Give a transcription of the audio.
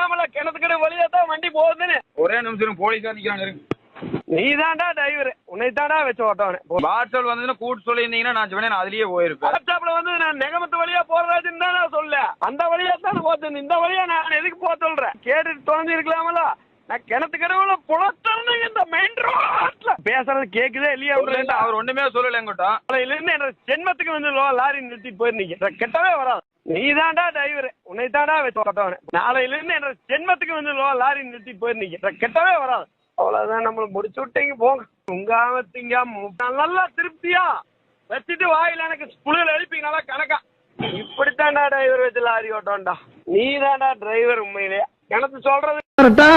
இருக்கலாமல கிணத்துக்கிட்ட வழியா தான் வண்டி போகுதுன்னு. ஒரே நிமிஷம் போலீஸா நிக்கிறாங்க. நீ தாண்டா டிரைவர், உன்னை தாண்டா வச்சு ஓட்டவனே. வாட்ஸ்அப் வந்து கூட்டு சொல்லியிருந்தீங்கன்னா நான் சொன்னேன், அதுலயே போயிருப்பேன். வாட்ஸ்அப்ல வந்து நான் நெகமத்து வழியா போடுறதுன்னு தான் நான் சொல்ல, அந்த வழியா தான் போச்சு. இந்த வழியா நான் எதுக்கு போக சொல்றேன்? கேட்டுட்டு தொலைஞ்சு இருக்கலாமல. நான் கிணத்துக்கிட்ட புலத்தன்னு இந்த மெயின் ரோட்ல பேசுறது கேக்குதே இல்லையா? அவர் ஒண்ணுமே சொல்லல எங்கிட்ட. இருந்து என்ற ஜென்மத்துக்கு வந்து லாரி நிறுத்திட்டு போயிருந்தீங்க, கெட்டவே வராது. நீ தாண்டா டிரைவர், உன்னை தாண்டா வச்சு ஓட்டவனே. நாளையில இருந்து என்ற ஜென்மத்துக்கு வந்து லாரி நிறுத்திட்டு போயிருந்தீங்க, கெட்டவே வராது. அவ்வளவுதான், நம்மள முடிச்சு விட்டீங்க போங்க. உங்காம திங்காம நல்லா திருப்தியா வச்சுட்டு வாயில எனக்கு புளியல் எழுப்பி நல்லா கணக்கா. இப்படித்தாண்டா டிரைவர் வச்சு லாரி ஓட்டோண்டா. நீ தாண்டா டிரைவர் உண்மையிலே. எனக்கு சொல்றது கரெக்டா